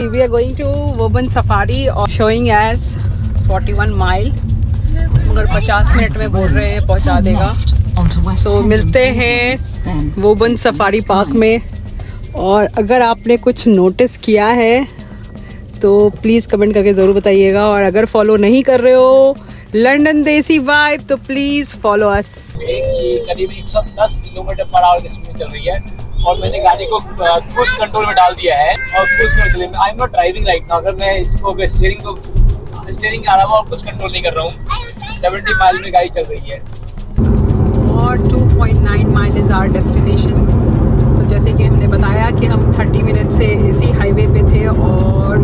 We are going to Woburn Safari और showing as 41 mile, मगर 50 minute में बोल रहे हैं पहुंचा देगा। So मिलते हैं वोबन सफारी पार्क में। और अगर आपने कुछ नोटिस किया है तो प्लीज़ कमेंट करके ज़रूर बताइएगा। और अगर फॉलो नहीं कर रहे हो लंदन देसी वाइब तो प्लीज़ फॉलो अस। करीब 110 किलोमीटर पर आवर की स्पीड चल रही है और मैंने गाड़ी को क्रूज कंट्रोल में डाल दिया है और क्रूज कंट्रोल में I am not driving right now. अगर मैं इसको स्टीयरिंग के अलावा और कुछ कंट्रोल नहीं कर रहा हूँ। 70 माइल में गाड़ी चल रही है और 2.9 माइल इज़ आवर डेस्टिनेशन। तो जैसे कि हमने बताया कि हम 30 मिनट से इसी हाईवे पे थे और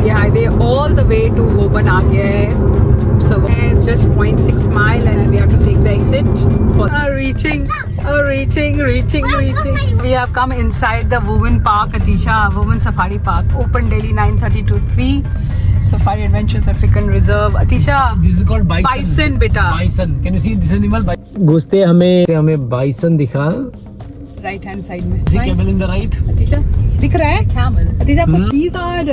ये highway all the way to Woburn आ गया है। So it's just 0.6 mile and we have to take the exit for reaching. We have come inside the Woburn Park, Atisha, Woburn Safari Park, open daily 9:30 to 3. Safari Adventures African Reserve. Atisha, This is called bison beta. Bison. Can you see this animal? घुसते हमें bison दिखा। Right hand side में। Camel in the right. Atisha, दिख रहा है? Camel. Atisha, these are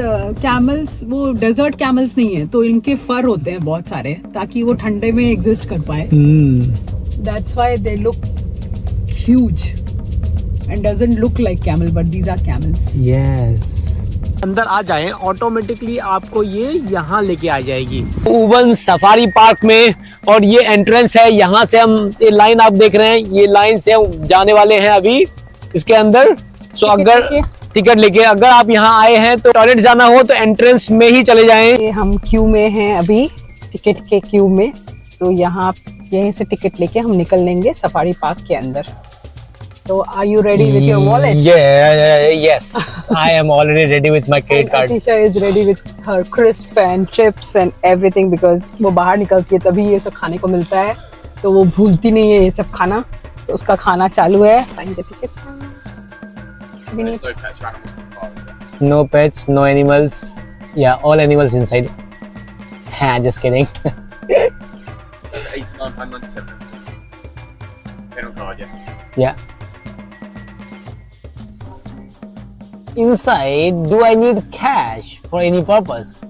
camels. वो desert camels नहीं है, तो इनके फर होते हैं बहुत सारे ताकि वो ठंडे में एग्जिस्ट कर पाए। That's why they look huge and doesn't look like camel, but these are camels. Yes. अंदर आ जाएं ऑटोमेटिकली आपको ये यहाँ लेके आ जाएगी वोबन सफारी पार्क में। और ये एंट्रेंस है, यहाँ से हम ये लाइन आप देख रहे हैं, ये लाइन से हम जाने वाले हैं अभी इसके अंदर। सो अगर टिकट लेके अगर आप यहाँ आए हैं तो टॉयलेट जाना हो तो एंट्रेंस में ही चले जाएं। हम क्यू में हैं अभी, टिकट के क्यू में। तो यहाँ यहीं से टिकट लेके हम निकल लेंगे सफारी पार्क के अंदर। So are you ready with your wallet? Yes, I am already ready with my credit card. Atisha is ready with her crisp and chips and everything because वो बाहर निकलती है तभी ये सब खाने को मिलता है, तो वो भूलती नहीं है ये सब खाना। तो उसका खाना चालू है। No pets, no animals. Yeah, all animals inside. Just kidding. 89 months 7. They don't card yet. Yeah. Inside, do I need cash for any purpose?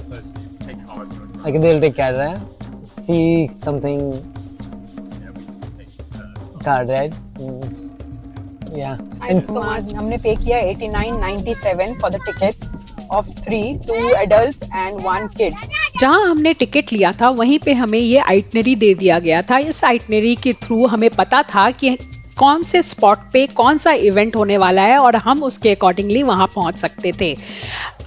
Let's take card. Like they'll take card, right? See something Yeah, we can take card, right? Yeah. And so हमने पे किया 89.97 for the tickets of 2 adults and 1 kid. जहाँ हमने ticket लिया था वहीं पे हमें ये आइटनरी दे दिया गया था। इस आइटनरी के थ्रू हमें पता था कि कौन से स्पॉट पे कौन सा इवेंट होने वाला है और हम उसके अकॉर्डिंगली वहाँ पहुँच सकते थे।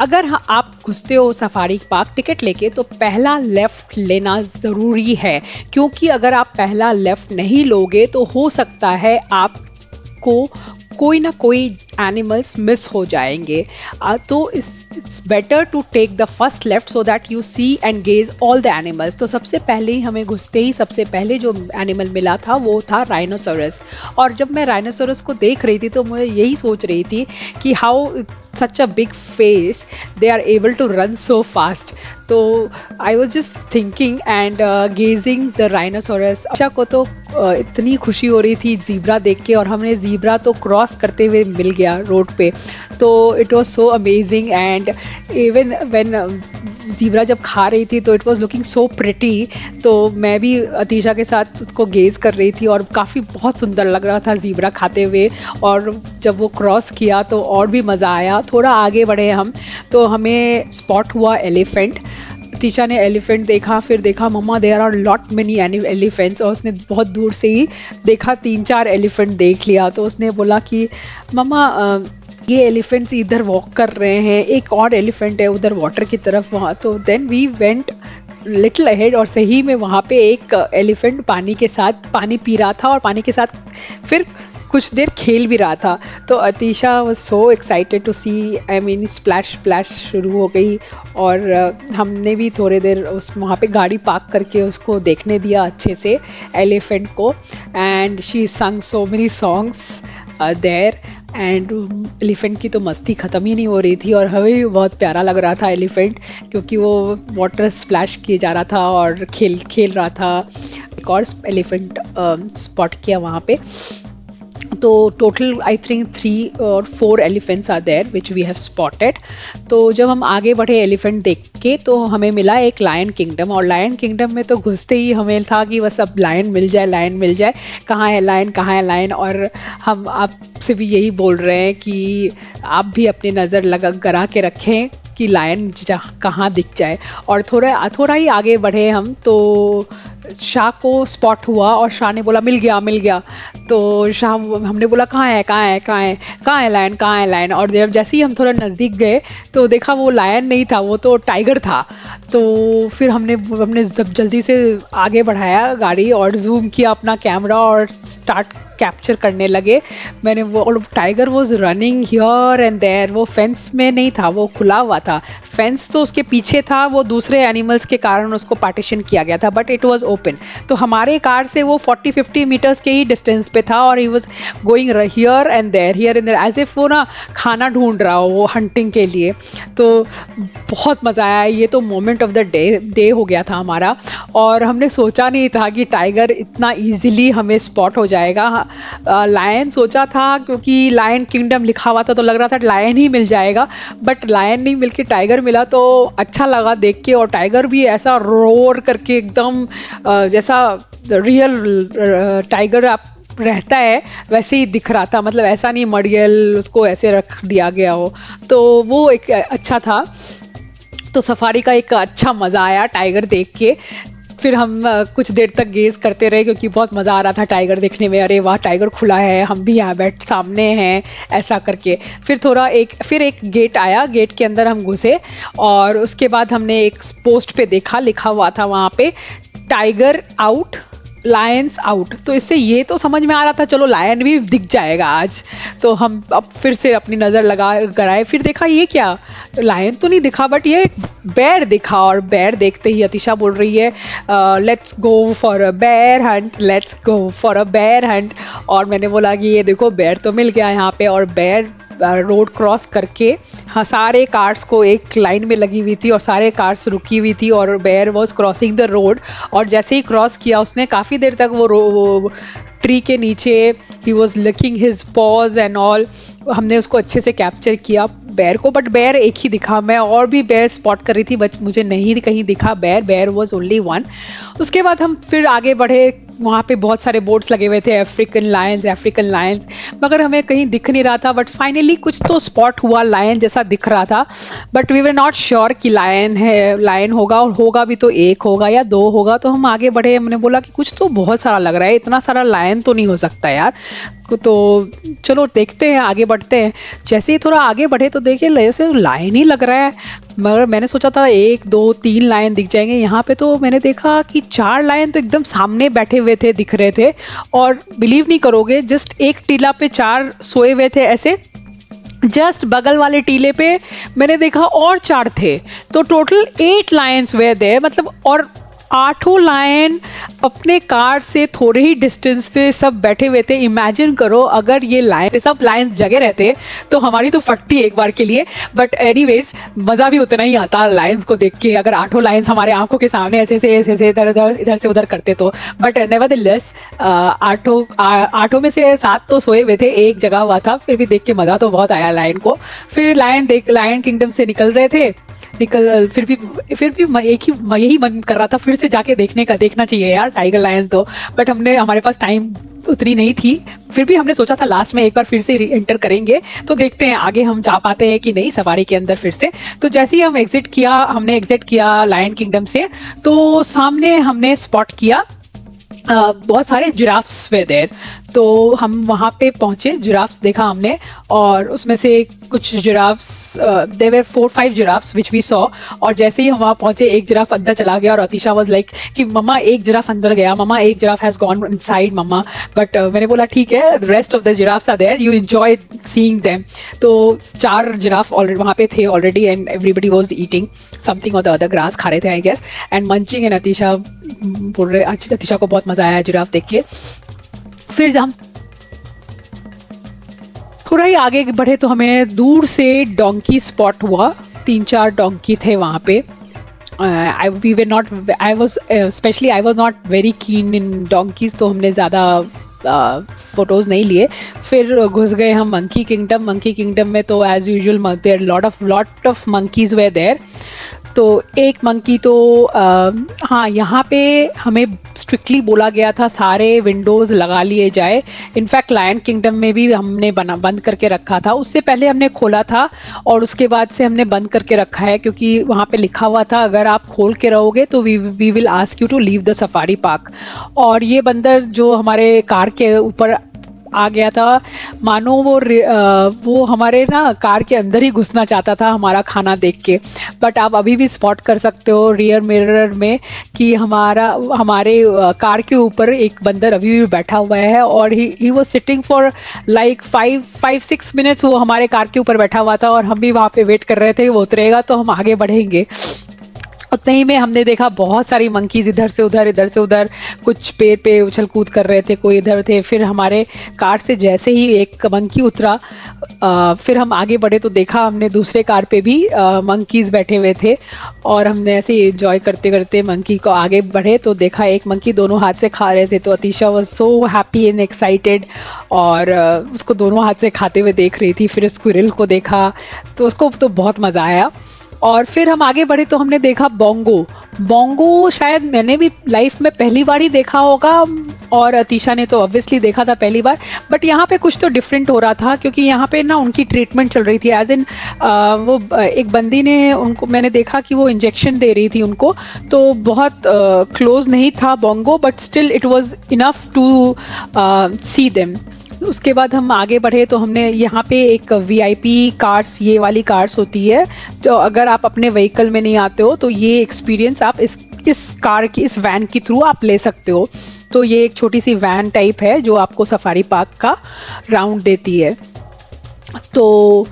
अगर आप घुसते हो सफारी पार्क टिकट लेके तो पहला लेफ़्ट लेना ज़रूरी है, क्योंकि अगर आप पहला लेफ़्ट नहीं लोगे तो हो सकता है आपको कोई ना कोई एनिमल्स मिस हो जाएंगे। तो it's better to take the first left so that you see and gaze all the animals. तो सबसे पहले ही हमें घुसते ही सबसे पहले जो एनिमल मिला था वो था राइनोसोरस। और जब मैं राइनोसोरस को देख रही थी तो मैं यही सोच रही थी कि how such a big face they are able to run so fast. तो I was just thinking and gazing the rhinoceros. अच्छा को तो इतनी खुशी हो रही थी ज़ीब्रा देख के, और हमने ज़ीब्रा तो क्रॉस करते हुए मिल गया रोड पे। तो it was so amazing and even when zebra जब खा रही थी तो it was looking so pretty. तो मैं भी अतीशा के साथ उसको गेज कर रही थी और काफ़ी बहुत सुंदर लग रहा था ज़ीब्रा खाते हुए। और जब वो क्रॉस किया तो और भी मज़ा आया। थोड़ा आगे बढ़े हम तो हमें स्पॉट हुआ एलिफेंट। तीशा ने एलिफेंट देखा, फिर देखा mamma there are lot many elephants, और उसने बहुत दूर से ही देखा 3-4 एलिफेंट देख लिया। तो उसने बोला कि मम्मा ये एलिफेंट्स इधर वॉक कर रहे हैं, एक और एलिफेंट है उधर वाटर की तरफ वहाँ। तो then we went little ahead और सही में वहाँ पे एक एलिफेंट पानी के साथ पानी पी रहा था और पानी के साथ फिर कुछ देर खेल भी रहा था। तो Atisha was so excited to see, I mean splash शुरू हो गई। और हमने भी थोड़ी देर उस वहाँ पे गाड़ी पार्क करके उसको देखने दिया अच्छे से एलिफेंट को। And she sang so many songs there and elephant की तो मस्ती ख़त्म ही नहीं हो रही थी। और हमें भी बहुत प्यारा लग रहा था एलिफेंट, क्योंकि वो वाटर स्प्लैश किए जा रहा था और खेल रहा था। एक और एलिफेंट स्पॉट किया वहाँ पे। तो टोटल आई थिंक 3 और 4 elephants are there which we have spotted. तो जब हम आगे बढ़े एलिफेंट देख के तो हमें मिला एक लायन किंगडम, और लायन किंगडम में तो घुसते ही हमें था कि बस अब लायन मिल जाए, लायन मिल जाए, कहाँ है लायन, कहाँ है लायन। और हम आपसे भी यही बोल रहे हैं कि आप भी अपनी नज़र लगा करा के रखें कि लायन कहाँ दिख जाए। और थोड़ा ही आगे बढ़े हम तो शाह को स्पॉट हुआ और शाह ने बोला मिल गया मिल गया। तो शाह, हमने बोला कहाँ है कहाँ है कहाँ है कहाँ है लायन, कहाँ है लायन। और जब जैसे ही हम थोड़ा नज़दीक गए तो देखा वो लायन नहीं था, वो तो टाइगर था। तो फिर हमने जब जल्दी से आगे बढ़ाया गाड़ी और जूम किया अपना कैमरा और स्टार्ट कैप्चर करने लगे। मैंने वो tiger was running here and there, वो फेंस में नहीं था, वो खुला हुआ था। फेंस तो उसके पीछे था, वो दूसरे एनिमल्स के कारण उसको पार्टीशन किया गया था, बट इट वाज ओपन। तो हमारे कार से वो 40-50 मीटर्स के ही डिस्टेंस पे था और he was going here and there as if वो ना खाना ढूंढ रहा हो, वो हंटिंग के लिए। तो बहुत मज़ा आया। ये तो मोमेंट ऑफ द डे हो गया था हमारा, और हमने सोचा नहीं था कि टाइगर इतना ईजिली हमें स्पॉट हो जाएगा। लायन सोचा था, क्योंकि लायन किंगडम लिखा हुआ था तो लग रहा था लायन ही मिल जाएगा, बट लायन नहीं मिल के टाइगर मिला तो अच्छा लगा देख के। और टाइगर भी ऐसा रोर करके एकदम जैसा रियल टाइगर आप रहता है वैसे ही दिख रहा था, मतलब ऐसा नहीं मडियल उसको ऐसे रख दिया गया हो। तो वो एक अच्छा था। तो सफारी का एक अच्छा मज़ा आया टाइगर देख के। फिर हम कुछ देर तक गेज करते रहे क्योंकि बहुत मज़ा आ रहा था टाइगर देखने में। अरे वाह, टाइगर खुला है, हम भी यहाँ सामने हैं, ऐसा करके। फिर एक गेट आया, गेट के अंदर हम घुसे और उसके बाद हमने एक पोस्ट पे देखा, लिखा हुआ था वहाँ पे टाइगर आउट लायंस आउट। तो इससे ये तो समझ में आ रहा था चलो लायन भी दिख जाएगा आज। तो हम अब फिर से अपनी नज़र लगा कराए, फिर देखा ये क्या, लायन तो नहीं दिखा बट ये बेर दिखा। और बेर देखते ही अतिशा बोल रही है लेट्स गो फॉर अ बेर Hunt, let's go for a बेर हंट। और मैंने बोला कि ये देखो बेर तो मिल गया यहाँ पे। और बेर रोड क्रॉस करके, हाँ, सारे कार्स को एक लाइन में लगी हुई थी और सारे कार्स रुकी हुई थी और bear was crossing the road. और जैसे ही क्रॉस किया उसने काफ़ी देर तक वो ट्री के नीचे he was looking his pause and all. हमने उसको अच्छे से कैप्चर किया बेयर को, बट बेयर एक ही दिखा। मैं और भी बेयर स्पॉट कर रही थी बट मुझे नहीं कहीं दिखा बेयर वॉज ओनली वन। उसके बाद हम फिर आगे बढ़े, वहाँ पे बहुत सारे बोर्ड्स लगे हुए थे अफ्रीकन लायंस, मगर हमें कहीं दिख नहीं रहा था। बट फाइनली कुछ तो स्पॉट हुआ, लायन जैसा दिख रहा था, but we were not sure कि लायन होगा, और होगा भी तो एक होगा या दो होगा। तो हम आगे बढ़े, हमने बोला कि कुछ तो बहुत सारा लग रहा है, इतना सारा लायन तो नहीं हो सकता यार। तो चलो देखते हैं, आगे बढ़ते हैं। जैसे ही थोड़ा आगे बढ़े तो देखिए जैसे लायन ही लग रहा है, मगर मैंने सोचा था 1 2 3 लायन दिख जाएंगे। यहाँ पे तो मैंने देखा कि 4 लायन तो एकदम सामने बैठे हुए थे, दिख रहे थे। और बिलीव नहीं करोगे, जस्ट एक टीला पे 4 सोए हुए थे ऐसे, जस्ट बगल वाले टीले पे मैंने देखा और 4 थे। तो टोटल 8 लायंस वे देयर, मतलब और 8 लायन अपने कार से थोड़े ही डिस्टेंस पे सब बैठे हुए थे। इमेजिन करो अगर ये लायन, सब लायन जगह रहते तो हमारी तो फटती एक बार के लिए। बट एनीवेज मज़ा भी उतना ही आता लायंस को देख के, अगर 8 लायंस हमारे आंखों के सामने ऐसे इधर से उधर करते तो। बट नेवरदलेस 8 में से 7 तो सोए हुए थे, एक जगह हुआ था। फिर भी देख के मज़ा तो बहुत आया लायन को। फिर लायन किंगडम से निकल रहे थे, फिर भी यही मन कर रहा था फिर से जाके देखना चाहिए यार टाइगर लायन तो। बट हमारे पास टाइम उतनी नहीं थी, फिर भी हमने सोचा था लास्ट में एक बार फिर से एंटर करेंगे। तो देखते हैं आगे हम जा पाते हैं कि नहीं सफारी के अंदर फिर से। तो जैसे ही हमने एग्जिट किया लायन किंगडम से, तो सामने हमने स्पॉट किया बहुत सारे जिराफ्स वे देयर। तो हम वहाँ पे पहुँचे, जिराफ्स देखा हमने, और उसमें से कुछ giraffes, there were 4-5 giraffes which we saw. और जैसे ही हम वहाँ पहुँचे एक जिराफ अंदर चला गया और अतिशा वाज लाइक कि मम्मा एक जिराफ अंदर गया, मम्मा एक giraffe has gone inside mama. But मैंने बोला ठीक है, the rest of the giraffes are there, you enjoy seeing them. तो 4 जिराफ ऑलरेडी वहाँ पे थे already, and everybody was eating something और द अदर, ग्रास खा रहे थे I guess, and munching. And Atisha बोल रहे, अतिशा को बहुत मज़ा आया जिराफ देख के। फिर हम थोड़ा ही आगे बढ़े तो हमें दूर से डोंकी स्पॉट हुआ, 3-4 डोंकी थे वहाँ पे। I was not very keen in donkeys, तो हमने ज़्यादा फोटोज़ नहीं लिए। फिर घुस गए हम मंकी किंगडम में, तो as usual there lot of monkeys where there. तो एक मंकी तो हाँ, यहाँ पे हमें स्ट्रिक्टली बोला गया था सारे विंडोज़ लगा लिए जाए। इनफैक्ट लायन किंगडम में भी हमने बंद करके रखा था। उससे पहले हमने खोला था और उसके बाद से हमने बंद करके रखा है, क्योंकि वहाँ पे लिखा हुआ था अगर आप खोल के रहोगे तो we will ask you to leave the safari park. और ये बंदर जो हमारे कार के ऊपर आ गया था, मानो वो हमारे ना कार के अंदर ही घुसना चाहता था हमारा खाना देख के। बट आप अभी भी स्पॉट कर सकते हो रियर मिरर में कि हमारे कार के ऊपर एक बंदर अभी भी बैठा हुआ है, और he was sitting for like 5-6 minutes. वो हमारे कार के ऊपर बैठा हुआ था और हम भी वहाँ पे वेट कर रहे थे वो उतरेगा तो हम आगे बढ़ेंगे। उतने ही में हमने देखा बहुत सारी मंकीज इधर से उधर, कुछ पेड़ पे उछल कूद कर रहे थे, कोई इधर थे। फिर हमारे कार से जैसे ही एक मंकी उतरा, फिर हम आगे बढ़े तो देखा हमने दूसरे कार पे भी मंकीज बैठे हुए थे, और हमने ऐसे ही एंजॉय करते करते मंकी को आगे बढ़े तो देखा एक मंकी दोनों हाथ से खा रहे थे। तो Atisha was so happy and excited, और उसको दोनों हाथ से खाते हुए देख रही थी। फिर स्क्विरल को देखा तो उसको तो बहुत मज़ा आया। और फिर हम आगे बढ़े तो हमने देखा बोंगो शायद मैंने भी लाइफ में पहली बार ही देखा होगा, और अतीशा ने तो ऑब्वियसली देखा था पहली बार। बट यहाँ पे कुछ तो डिफरेंट हो रहा था, क्योंकि यहाँ पे ना उनकी ट्रीटमेंट चल रही थी, एज इन वो एक बंदी ने उनको, मैंने देखा कि वो इंजेक्शन दे रही थी उनको। तो बहुत क्लोज नहीं था बोंगो, but still it was enough to see them. उसके बाद हम आगे बढ़े तो हमने यहाँ पे एक VIP कार्स, ये वाली कार्स होती है, तो अगर आप अपने व्हीकल में नहीं आते हो तो ये एक्सपीरियंस आप इस वैन के थ्रू आप ले सकते हो। तो ये एक छोटी सी वैन टाइप है जो आपको सफारी पार्क का राउंड देती है। तो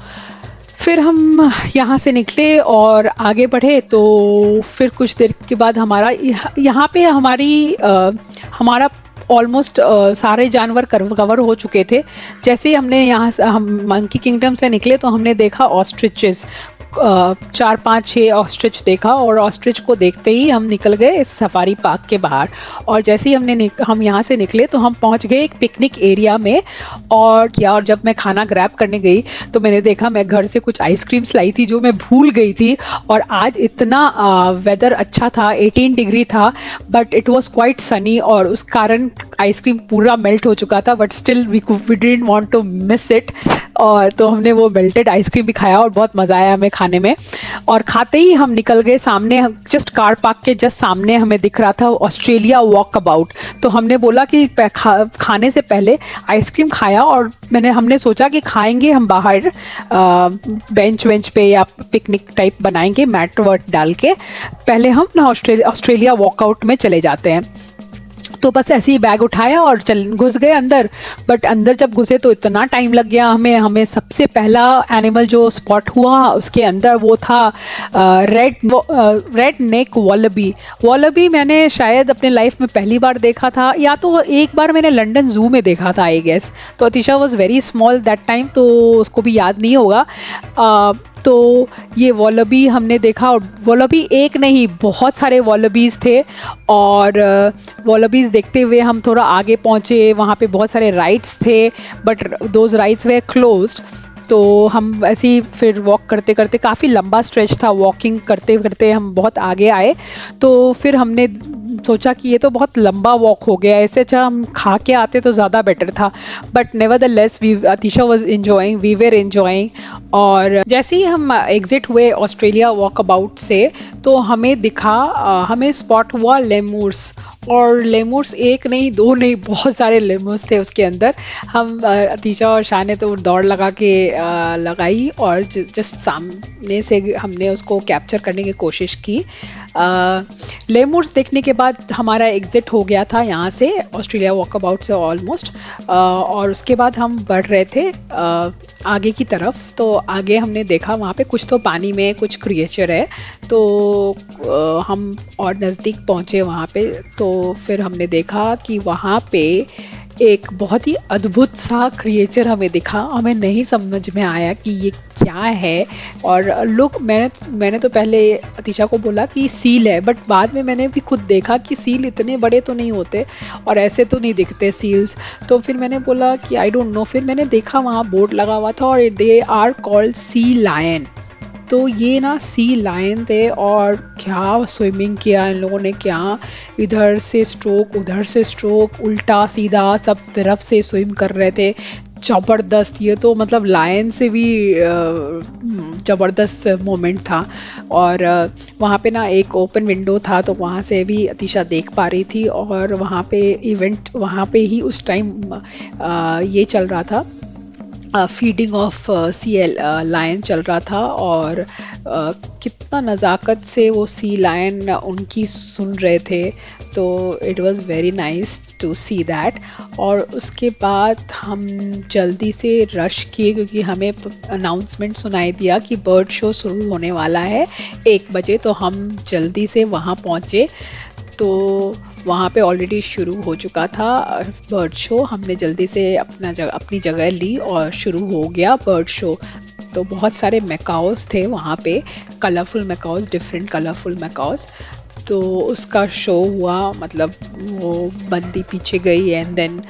फिर हम यहाँ से निकले और आगे बढ़े तो फिर कुछ देर के बाद यहाँ पे हमारा ऑलमोस्ट सारे जानवर कवर हो चुके थे। जैसे ही हम मंकी किंगडम से निकले तो हमने देखा ऑस्ट्रिचेस, 4-5-6 ऑस्ट्रिच देखा, और ऑस्ट्रिच को देखते ही हम निकल गए इस सफारी पार्क के बाहर। और जैसे ही हम यहाँ से निकले तो हम पहुँच गए एक पिकनिक एरिया में। और जब मैं खाना ग्रैब करने गई तो मैंने देखा, मैं घर से कुछ आइसक्रीम्स लाई थी जो मैं भूल गई थी। और आज इतना वेदर अच्छा था, 18 डिग्री था, but it was quite sunny, और उस कारण आइसक्रीम पूरा मेल्ट हो चुका था। But still we didn't want to miss it, और तो हमने वो मेल्टेड आइसक्रीम भी खाया और बहुत मज़ा आया हमें खाने में। और खाते ही हम निकल गए सामने, जस्ट कार पार्क के जस्ट सामने हमें दिख रहा था ऑस्ट्रेलिया वॉक अबाउट। तो हमने बोला कि खाने से पहले आइसक्रीम खाया, और हमने सोचा कि खाएंगे हम बाहर बेंच पे या पिकनिक टाइप बनाएंगे मैट वर्ट डाल के, पहले हम ना ऑस्ट्रेलिया वॉकआउट में चले जाते हैं। तो बस ऐसे ही बैग उठाया और घुस गए अंदर। बट अंदर जब घुसे तो इतना टाइम लग गया हमें सबसे पहला एनिमल जो स्पॉट हुआ उसके अंदर वो था रेड नेक वॉलबी। मैंने शायद अपने लाइफ में पहली बार देखा था, या तो एक बार मैंने लंदन जू में देखा था आई गेस। तो Atisha was very small that time, तो उसको भी याद नहीं होगा। तो ये वॉलबी हमने देखा, और वॉलबी एक नहीं बहुत सारे वॉलबीज़ थे। और वॉलबीज़ देखते हुए हम थोड़ा आगे पहुँचे, वहाँ पे बहुत सारे राइड्स थे, but those rides way closed. तो हम ऐसे ही फिर वॉक करते करते, काफ़ी लंबा स्ट्रेच था, वॉकिंग करते करते हम बहुत आगे आए। तो फिर हमने सोचा कि ये तो बहुत लंबा वॉक हो गया, ऐसे अच्छा हम खा के आते तो ज़्यादा बेटर था। But nevertheless Atisha was enjoying, we were enjoying. और जैसे ही हम एग्जिट हुए ऑस्ट्रेलिया वॉक अबाउट से तो हमें दिखा, हमें स्पॉट हुआ लेमूर्स। और लेमूर्स एक नहीं दो नहीं, बहुत सारे लेमूर्स थे उसके अंदर। हम अतीशा और शाह ने तो दौड़ लगाई और जस्ट सामने से हमने उसको कैप्चर करने की कोशिश की। लेमूर्स देखने के बाद हमारा एग्जिट हो गया था यहाँ से, ऑस्ट्रेलिया वॉकअबाउट से ऑलमोस्ट। और उसके बाद हम बढ़ रहे थे आगे की तरफ। तो आगे हमने देखा वहाँ पे कुछ तो पानी में कुछ क्रिएचर है। तो हम और नज़दीक पहुँचे वहाँ पे, तो फिर हमने देखा कि वहाँ पे एक बहुत ही अद्भुत सा क्रिएचर हमें दिखा। हमें नहीं समझ में आया कि ये क्या है। और लोग मैंने तो पहले अतिशा को बोला कि सील है, बट बाद में मैंने भी खुद देखा कि सील इतने बड़े तो नहीं होते और ऐसे तो नहीं दिखते सील्स। तो फिर मैंने बोला कि आई डोंट नो। फिर मैंने देखा वहाँ बोर्ड लगा हुआ था और they are called sea lion. तो ये ना सी लायन थे और क्या स्विमिंग किया इन लोगों ने, क्या इधर से स्ट्रोक उधर से स्ट्रोक, उल्टा सीधा सब तरफ से स्विम कर रहे थे। ज़बरदस्त, ये तो मतलब लायन से भी ज़बरदस्त मोमेंट था। और वहाँ पे ना एक ओपन विंडो था तो वहाँ से भी अतिशा देख पा रही थी। और वहाँ पे इवेंट वहाँ पे ही उस टाइम ये चल रहा था, फीडिंग ऑफ सी लायन चल रहा था। और कितना नज़ाकत से वो सी लायन उनकी सुन रहे थे। तो it was very nice to see that. और उसके बाद हम जल्दी से रश किए क्योंकि हमें अनाउंसमेंट सुनाई दिया कि बर्ड शो शुरू होने वाला है 1 बजे। तो हम जल्दी से वहाँ पहुँचे तो वहाँ पे ऑलरेडी शुरू हो चुका था बर्ड शो। हमने जल्दी से अपनी जगह ली और शुरू हो गया बर्ड शो। तो बहुत सारे मैकाओस थे वहाँ पे, colourful macaws, different colourful macaws. तो उसका शो हुआ, मतलब वो बंदी पीछे गई and then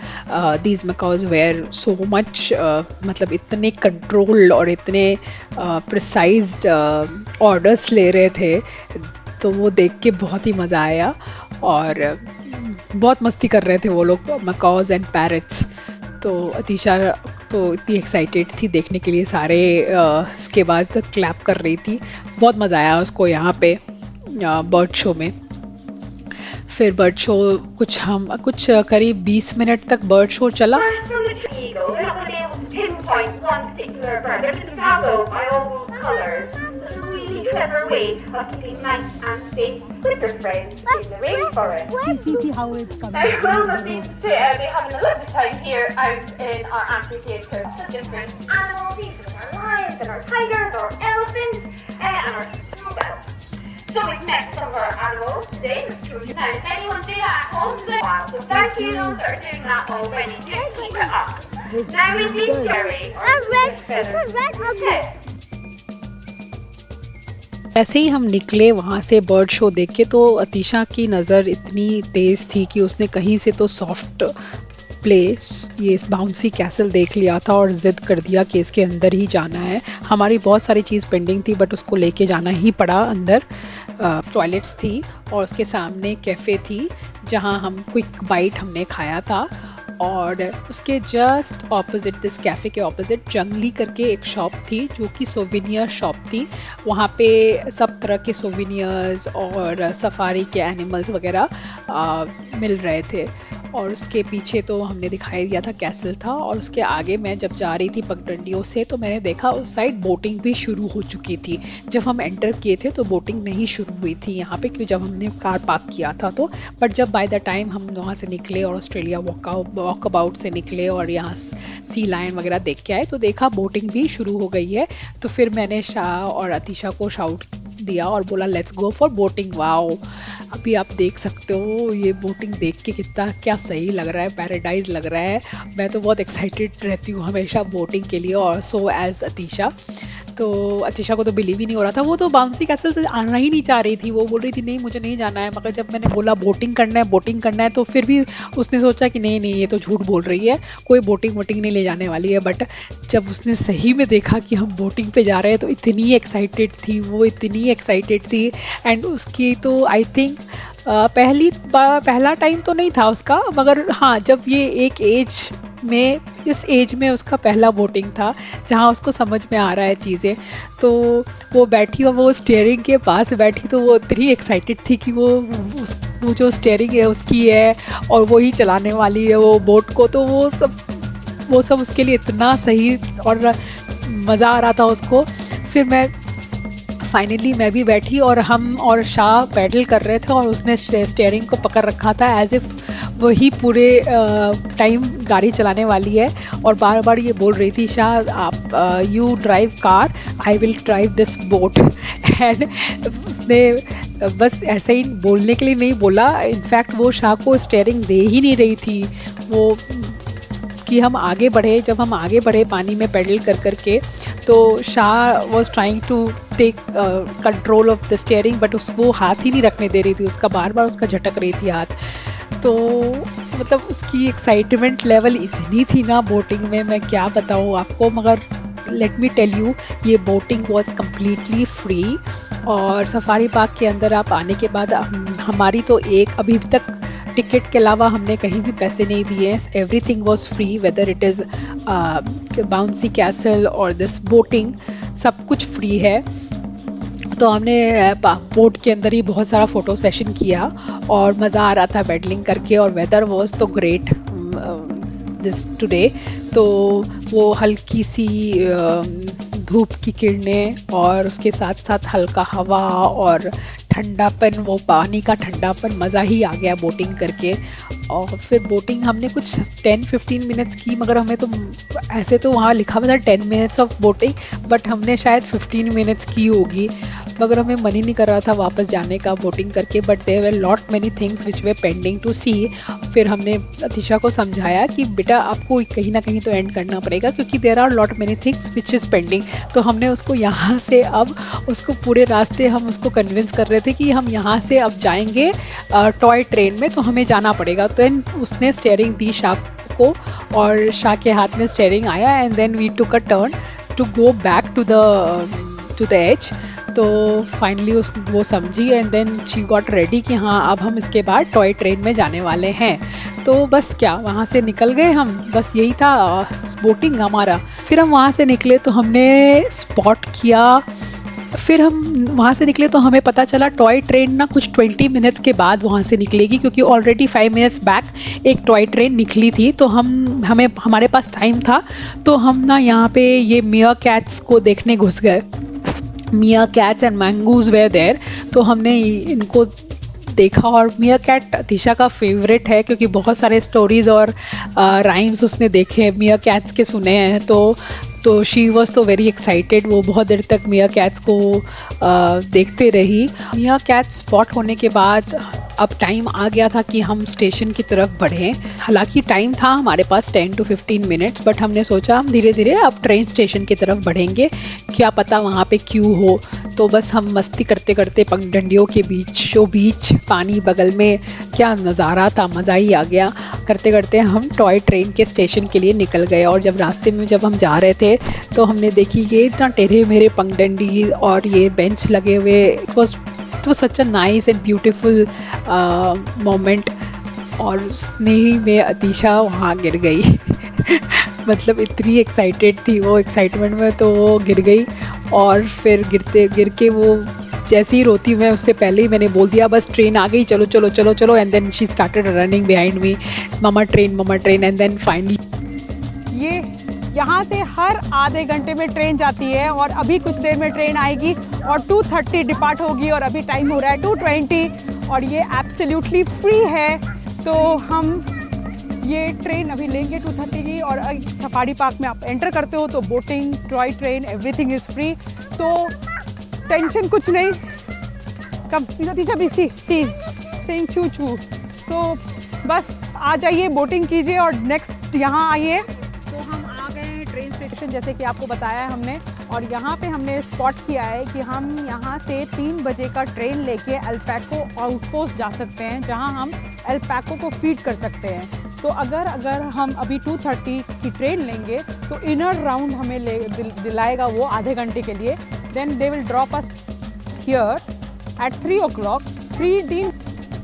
these macaws were so much, मतलब इतने कंट्रोल्ड और इतने प्रिसाइज्ड ऑर्डर्स ले रहे थे। तो वो देख के बहुत ही मज़ा आया और बहुत मस्ती कर रहे थे वो लोग, मैकाओस एंड पैरट्स। तो अतिशा तो इतनी एक्साइटेड थी देखने के लिए, सारे इसके बाद क्लैप कर रही थी। बहुत मज़ा आया उसको यहाँ पे बर्ड शो में। फिर बर्ड शो कुछ करीब 20 मिनट तक बर्ड शो चला। clever way of keeping nice and safe with your friends in the rainforest. See how it's coming. Well, that means to be having a lovely time here out in our amphitheatre. So different animals, these are our lions and our tigers, our elephants, and our snowbells. So we've met some of our animals today. Now, if anyone did that at home today, so thank you those that are doing that already. Do keep it up. Now we need Jerry. ऐसे ही हम निकले वहाँ से bird show देख के, तो अतिशा की नज़र इतनी तेज़ थी कि उसने कहीं से तो सॉफ्ट प्लेस, ये बाउंसी कैसल देख लिया था और ज़िद कर दिया कि इसके अंदर ही जाना है। हमारी बहुत सारी चीज़ पेंडिंग थी बट उसको लेके जाना ही पड़ा अंदर। टॉयलेट्स थी और उसके सामने कैफ़े थी जहाँ हम क्विक बाइट हमने खाया था। और उसके जस्ट ऑपोजिट, दिस कैफ़े के ऑपोजिट जंगली करके एक शॉप थी जो कि सोविनियर शॉप थी। वहाँ पे सब तरह के सोविनियर्स और सफारी के एनिमल्स वगैरह मिल रहे थे। और उसके पीछे तो हमने दिखाई दिया था कैसल था। और उसके आगे मैं जब जा रही थी पगडंडियों से तो मैंने देखा उस साइड बोटिंग भी शुरू हो चुकी थी। जब हम एंटर किए थे तो बोटिंग नहीं शुरू हुई थी यहाँ पे, क्यों, जब हमने कार पार्क किया था तो। बट जब बाय द टाइम हम वहाँ से निकले और ऑस्ट्रेलिया वॉकअबाउट से निकले और यहाँ सी लायन वगैरह देख के आए तो देखा बोटिंग भी शुरू हो गई है। तो फिर मैंने शाह और अतिशा को शाउट दिया और बोला let's go for boating. Wow, अभी आप देख सकते हो ये बोटिंग देख के कितना क्या सही लग रहा है, पैराडाइज लग रहा है। मैं तो बहुत एक्साइटेड रहती हूँ हमेशा बोटिंग के लिए, और सो एज अतिशा। तो अतिशा को तो बिलीव ही नहीं हो रहा था, वो तो बाउंसी कैसल से आना ही नहीं चाह रही थी। वो बोल रही थी नहीं मुझे नहीं जाना है। मगर जब मैंने बोला बोटिंग करना है तो फिर भी उसने सोचा कि नहीं ये तो झूठ बोल रही है, कोई बोटिंग नहीं ले जाने वाली है। बट जब उसने सही में देखा कि हम बोटिंग पे जा रहे हैं तो इतनी एक्साइटेड थी वो, इतनी एक्साइटेड थी। एंड उसकी तो आई थिंक पहला टाइम तो नहीं था उसका, मगर हाँ जब ये इस एज में उसका पहला बोटिंग था जहाँ उसको समझ में आ रहा है चीज़ें। तो वो बैठी और वो स्टीयरिंग के पास बैठी तो वो इतनी एक्साइटेड थी कि वो जो स्टीयरिंग है उसकी है और वो ही चलाने वाली है वो बोट को। तो वो सब उसके लिए इतना सही और मज़ा आ रहा था उसको। फिर फाइनली मैं भी बैठी और हम और शाह पैडल कर रहे थे और उसने स्टीयरिंग को पकड़ रखा था एज इफ़ वही पूरे टाइम गाड़ी चलाने वाली है। और बार बार ये बोल रही थी शाह आप you drive car, I will drive this boat. And उसने बस ऐसे ही बोलने के लिए नहीं बोला, इनफैक्ट वो शाह को स्टीयरिंग दे ही नहीं रही थी। वो कि हम आगे बढ़े। जब हम आगे बढ़े पानी में पैडल कर करके, तो Shah was trying to take control of the steering, but वो हाथ ही नहीं रखने दे रही थी, उसका बार बार उसका झटक रही थी हाथ। तो मतलब उसकी एक्साइटमेंट लेवल इतनी थी ना बोटिंग में, मैं क्या बताऊँ आपको। मगर लेट मी टेल यू, ये बोटिंग वॉज कम्प्लीटली फ्री। और सफारी पार्क के अंदर आप आने के बाद हमारी तो एक अभी तक टिकट के अलावा हमने कहीं भी पैसे नहीं दिए। Everything was free, whether it is bouncy castle और दिस बोटिंग, सब कुछ फ्री है। तो हमने बोट के अंदर ही बहुत सारा फ़ोटो सेशन किया और मज़ा आ रहा था पेडलिंग करके। और वेदर वॉज तो ग्रेट दिस टुडे। तो वो हल्की सी धूप की किरणें और उसके साथ साथ हल्का हवा और ठंडापन, वो पानी का ठंडापन, मज़ा ही आ गया बोटिंग करके। और फिर बोटिंग हमने कुछ 10-15 मिनट्स की, मगर हमें तो ऐसे तो वहाँ लिखा हुआ था 10 मिनट्स ऑफ बोटिंग, बट हमने शायद 15 मिनट्स की होगी। मगर हमें मन ही नहीं कर रहा था वापस जाने का बोटिंग करके, but there were lot many things which were pending to see. फिर हमने अतिशा को समझाया कि बेटा आपको कहीं ना कहीं तो एंड करना पड़ेगा, क्योंकि there are lot many things which is pending. तो हमने उसको यहाँ से अब उसको पूरे रास्ते हम उसको कन्विंस कर रहे थे कि हम यहाँ से अब जाएंगे टॉय ट्रेन में, तो हमें जाना पड़ेगा। तो उसने स्टीयरिंग दी शाह को और शाह के हाथ में स्टीयरिंग आया, and then we took a turn to go back to the edge. तो फाइनली वो समझी and then she got ready कि हाँ अब हम इसके बाद टॉय ट्रेन में जाने वाले हैं। तो बस क्या वहाँ से निकल गए हम, बस यही था बोटिंग हमारा। फिर हम वहाँ से निकले तो हमने स्पॉट किया। फिर हम वहाँ से निकले तो हमें पता चला टॉय ट्रेन ना कुछ 20 मिनट्स के बाद वहाँ से निकलेगी, क्योंकि ऑलरेडी 5 मिनट्स बैक एक टॉय ट्रेन निकली थी। तो हमारे पास टाइम था, तो हम ना यहाँ पे ये मियर कैट्स को देखने घुस गए। Meerkats and mongoose were there. तो हमने इनको देखा और मियर कैट अतिशा का फेवरेट है, क्योंकि बहुत सारे स्टोरीज़ और राइम्स उसने देखे मियर कैट्स के सुने हैं। तो शी वॉज तो वेरी एक्साइटेड। वो बहुत देर तक मियर कैट्स को देखते रही। मियर कैट्स स्पॉट होने के बाद अब टाइम आ गया था कि हम स्टेशन की तरफ बढ़ें। हालांकि टाइम था हमारे पास 10 to 15 मिनट्स, बट हमने सोचा हम धीरे धीरे अब ट्रेन स्टेशन की तरफ बढ़ेंगे, क्या पता वहाँ पे क्यू हो। तो बस हम मस्ती करते करते पगडंडियों के बीच पानी बगल में, क्या नज़ारा था, मज़ा ही आ गया। करते करते हम टॉय ट्रेन के स्टेशन के लिए निकल गए। और जब रास्ते में जब हम जा रहे थे तो हमने देखी ये इतना टेढ़े मेढ़े पगडंडी और ये बेंच लगे हुए। It was such a nice and beautiful moment. और उसने ही में अतिशा वहाँ गिर गई मतलब इतनी एक्साइटेड थी वो, एक्साइटमेंट में तो वो गिर गई। और फिर गिर के वो जैसे ही रोती, मैं उससे पहले ही मैंने बोल दिया बस ट्रेन आ गई, चलो चलो चलो चलो। And then she started running behind me, mama train. And then finally ये यहाँ से हर आधे घंटे में ट्रेन जाती है और अभी कुछ देर में ट्रेन आएगी और 2:30 डिपार्ट होगी और अभी टाइम हो रहा है 2:20 और ये एब्सोल्युटली फ्री है। तो हम ये ट्रेन अभी लेंगे 2:30 की। और सफारी पार्क में आप एंटर करते हो तो boating, toy train, everything is free. तो टेंशन कुछ नहीं। कब नतीजा भी सेइंग चू चू। तो बस आ जाइए, बोटिंग कीजिए और नेक्स्ट यहाँ आइए। तो हम आ गए ट्रेन स्टेशन, जैसे कि आपको बताया है हमने। और यहाँ पे हमने स्पॉट किया है कि हम यहाँ से 3 बजे का ट्रेन लेके अल्पैको आउटपोस्ट जा सकते हैं, जहाँ हम अल्पैको को फीड कर सकते हैं। तो अगर हम अभी 2:30 की ट्रेन लेंगे तो इनर राउंड हमें दिलाएगा वो आधे घंटे के लिए। Then they will drop us here at 3 o'clock।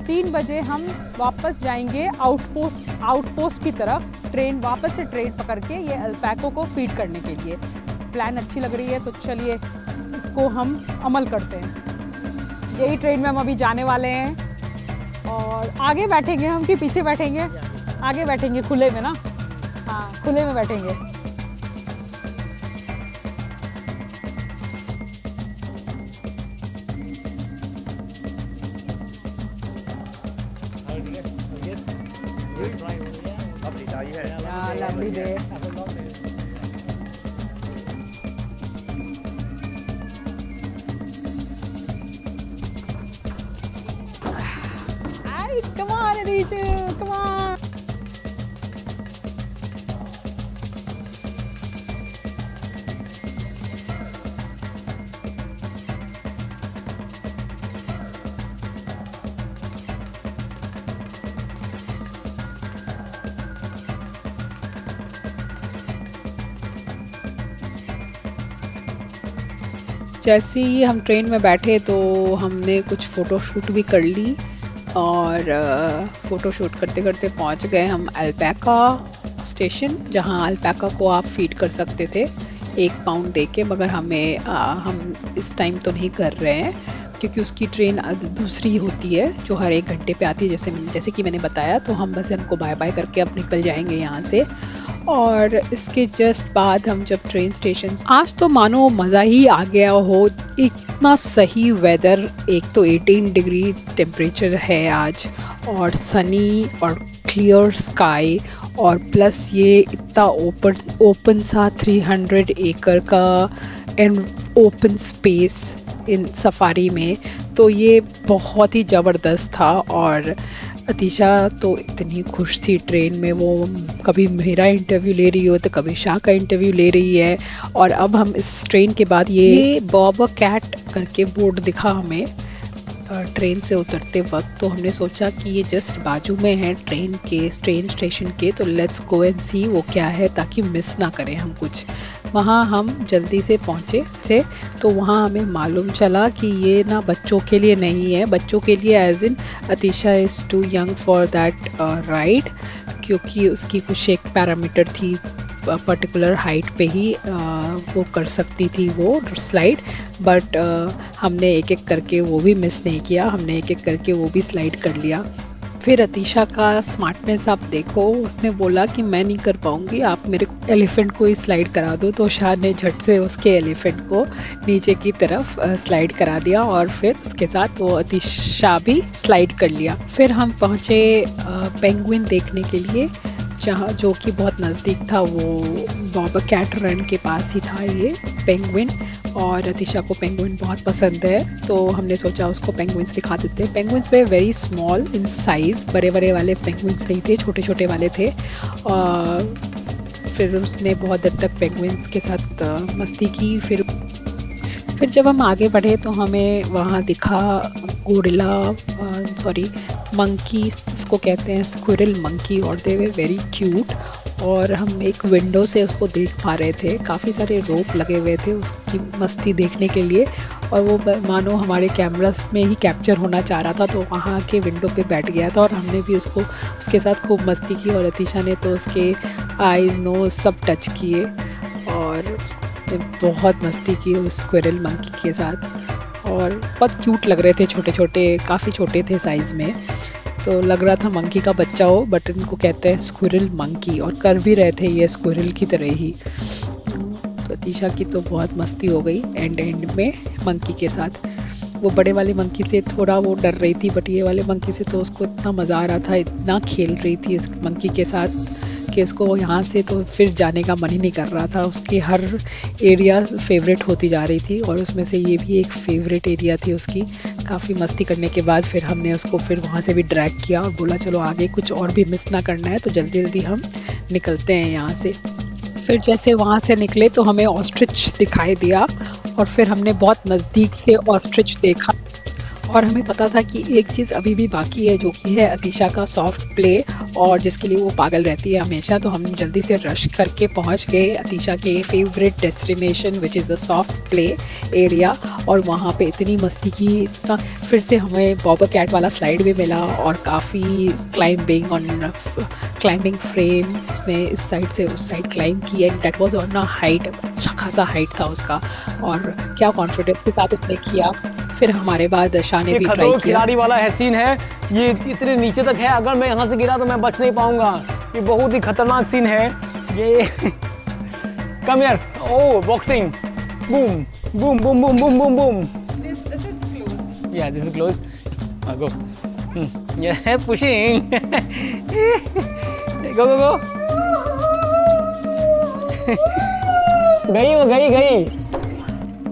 3 बजे हम वापस जाएंगे आउटपोस्ट की तरफ। वापस से ट्रेन पकड़ के ये अल्पैको को फीड करने के लिए। प्लान अच्छी लग रही है, तो चलिए इसको हम अमल करते हैं। यही ट्रेन में हम अभी जाने वाले हैं। और आगे बैठेंगे हम कि पीछे बैठेंगे? आगे बैठेंगे, खुले में ना। हाँ, खुले में बैठेंगे। lovely day. Come on, Adisha, come on. जैसे ही हम ट्रेन में बैठे तो हमने कुछ फ़ोटो शूट भी कर ली और फ़ोटो शूट करते करते पहुंच गए हम अल्पैका स्टेशन, जहां अल्पैका को आप फीड कर सकते थे 1 पाउंड दे के, मगर हम इस टाइम तो नहीं कर रहे हैं क्योंकि उसकी ट्रेन दूसरी होती है जो हर 1 घंटे पे आती है, जैसे कि मैंने बताया। तो हम बस इनको बाय बाय करके अब निकल जाएंगे यहाँ से। और इसके जस्ट बाद हम जब ट्रेन स्टेशन, आज तो मानो मज़ा ही आ गया हो, इतना सही वेदर, एक तो 18 डिग्री टेम्परेचर है आज और सनी और क्लियर स्काई, और प्लस ये इतना ओपन सा 300 एकड़ का and open space in safari में, तो ये बहुत ही ज़बरदस्त था। और अतीशा तो इतनी खुश थी ट्रेन में, वो कभी मेरा इंटरव्यू ले रही हो तो कभी शाह का इंटरव्यू ले रही है। और अब हम इस ट्रेन के बाद ये बॉब कैट करके बोर्ड दिखा हमें ट्रेन से उतरते वक्त, तो हमने सोचा कि ये जस्ट बाजू में है ट्रेन स्टेशन के, तो लेट्स गो एंड सी वो क्या है ताकि मिस ना करें हम कुछ। वहाँ हम जल्दी से पहुँचे थे, तो वहाँ हमें मालूम चला कि ये ना बच्चों के लिए नहीं है, बच्चों के लिए as in Atisha is too young for that ride, क्योंकि उसकी कुछ एक पैरामीटर थी, पर्टिकुलर हाइट पे ही वो कर सकती थी वो स्लाइड। बट हमने एक एक करके वो भी मिस नहीं किया, हमने एक एक करके वो भी स्लाइड कर लिया। फिर अतीशा का स्मार्टनेस आप देखो, उसने बोला कि मैं नहीं कर पाऊँगी, आप मेरे को एलिफेंट को ही स्लाइड करा दो। तो शाह ने झट से उसके एलिफेंट को नीचे की तरफ स्लाइड करा दिया और फिर उसके साथ वो अतीशा भी स्लाइड कर लिया। फिर हम पहुँचे पेंगुइन देखने के लिए, जहाँ जो कि बहुत नज़दीक था, वो बॉब कैट रन के पास ही था ये पेंगुइन, और अतीशा को पेंगुइन बहुत पसंद है, तो हमने सोचा उसको पेंगुइन्स दिखा देते हैं। Penguins way very small in size, बड़े बड़े वाले पेंगुइन्स नहीं थे, छोटे छोटे वाले थे। और फिर उसने बहुत देर तक पेंगुइन्स के साथ मस्ती की। फिर जब हम आगे बढ़े तो हमें वहाँ दिखा गोरिल्ला, मंकी, इसको कहते हैं स्क्विरल मंकी, और दे वे वेरी क्यूट। और हम एक विंडो से उसको देख पा रहे थे, काफ़ी सारे रोप लगे हुए थे उसकी मस्ती देखने के लिए, और वो मानो हमारे कैमरा में ही कैप्चर होना चाह रहा था, तो वहाँ के विंडो पे बैठ गया था और हमने भी उसके साथ खूब मस्ती की। और अतीशा ने तो उसके आईज नोज सब टच किए और बहुत मस्ती की उस स्क्विरल मंकी के साथ, और बहुत क्यूट लग रहे थे, छोटे छोटे, काफ़ी छोटे थे साइज़ में, तो लग रहा था मंकी का बच्चा हो, बट इनको कहते हैं स्क्विरल मंकी, और कर भी रहे थे ये स्क्विरल की तरह ही। तो अतीशा की तो बहुत मस्ती हो गई एंड में मंकी के साथ। वो बड़े वाले मंकी से थोड़ा वो डर रही थी, बट ये वाले मंकी से तो उसको इतना मज़ा आ रहा था, इतना खेल रही थी इस मंकी के साथ कि उसको यहाँ से तो फिर जाने का मन ही नहीं कर रहा था। उसकी हर एरिया फेवरेट होती जा रही थी, और उसमें से ये भी एक फेवरेट एरिया थी उसकी। काफ़ी मस्ती करने के बाद फिर हमने उसको फिर वहाँ से भी ड्रैग किया और बोला चलो आगे कुछ और भी मिस ना करना है, तो जल्दी जल्दी हम निकलते हैं यहाँ से। फिर जैसे वहाँ से निकले तो हमें ऑस्ट्रिच दिखाई दिया, और फिर हमने बहुत नज़दीक से ऑस्ट्रिच देखा, और हमें पता था कि एक चीज़ अभी भी बाकी है, जो कि है अतीशा का सॉफ्ट प्ले, और जिसके लिए वो पागल रहती है हमेशा। तो हम जल्दी से रश करके पहुंच गए अतीशा के favourite destination, which is the soft play area, और वहाँ पे इतनी मस्ती की, इतना। फिर से हमें बॉब कैट वाला स्लाइड भी मिला, और काफ़ी क्लाइंबिंग फ्रेम उसने इस साइड से उस साइड क्लाइंब की, and that was on a height, अच्छा खासा हाइट था उसका, और क्या कॉन्फिडेंस के साथ उसने किया। फिर हमारे बाद शाह ने भी ट्राई किया। खिलाड़ी वाला है सीन है, ये इतने नीचे तक है, अगर मैं यहाँ से गिरा तो मैं बच नहीं पाऊंगा, ये बहुत ही खतरनाक सीन है ये। Come here, oh boxing, boom boom boom boom boom boom boom. Yeah, this is close. Go. Yeah, pushing. Go, go, go. गई।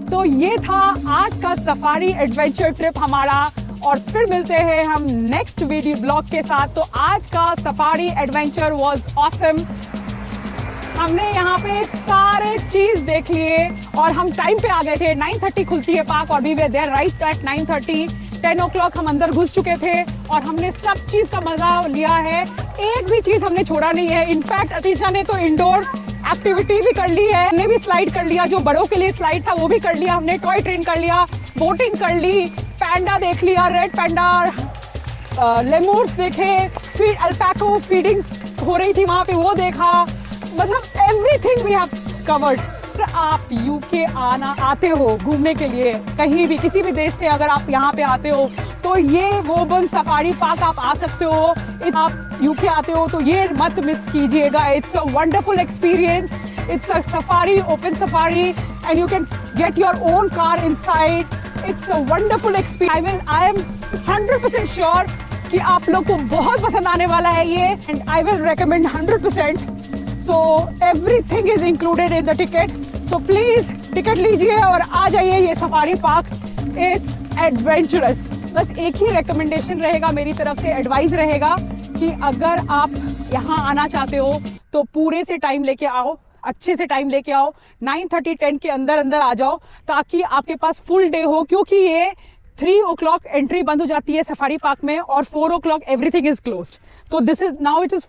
तो ये था आज का सफारी एडवेंचर ट्रिप हमारा, और फिर मिलते हैं हम नेक्स्ट वीडियो ब्लॉग के साथ। तो आज का सफारी एडवेंचर वाज ऑसम। हमने यहाँ पे सारे चीज देख लिए, और हम टाइम पे आ गए थे। 9:30 खुलती है पार्क, और we were there right at 9:30। 10 o'clock हम अंदर घुस चुके थे, और हमने सब चीज का मजा लिया है, एक भी चीज हमने छोड़ा नहीं है। इनफैक्ट अतीशा ने तो इंडोर एक्टिविटी भी कर ली है, हमने भी स्लाइड कर लिया, जो बड़ों के लिए स्लाइड था वो भी कर लिया हमने, टॉय ट्रेन कर लिया, बोटिंग कर ली, पैंडा देख लिया, रेड पैंडा, लेमूर्स देखे, फिर अल्पैको फीडिंग्स हो रही थी वहाँ पे वो देखा, मतलब एवरीथिंग वी हैव कवर्ड। आप यूके आते हो घूमने के लिए कहीं भी किसी भी देश से अगर आप यहाँ पे आते हो तो ये वोबन सफारी पार्क आप आ सकते हो। आप यूके आते हो तो ये मत मिस कीजिएगा। It's a wonderful experience, it's a safari, open safari and you can get your own car inside. It's a wonderful experience. I am 100% sure कि आप लोग को बहुत पसंद आने वाला है ये, and I will recommend 100%। So everything is included in the ticket, so please ticket लीजिए और आ जाइए ये सफारी पार्क। It's adventurous. बस एक ही रिकमेंडेशन रहेगा मेरी तरफ से, एडवाइस रहेगा कि अगर आप यहाँ आना चाहते हो तो पूरे से टाइम लेके आओ, अच्छे से टाइम लेके आओ, 9:30-10 के अंदर अंदर आ जाओ ताकि आपके पास फुल डे हो, क्योंकि ये 3 o'clock एंट्री बंद हो जाती है सफारी पार्क में और 4 o'clock एवरीथिंग इज क्लोज्ड। तो this is now it is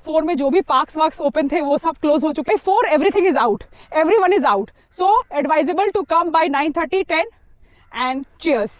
4 में जो भी पार्क्स वार्क्स ओपन थे वो सब क्लोज हो चुके हैं। 4 everything is out, everyone is out, so advisable to come by 9:30-10 and cheers.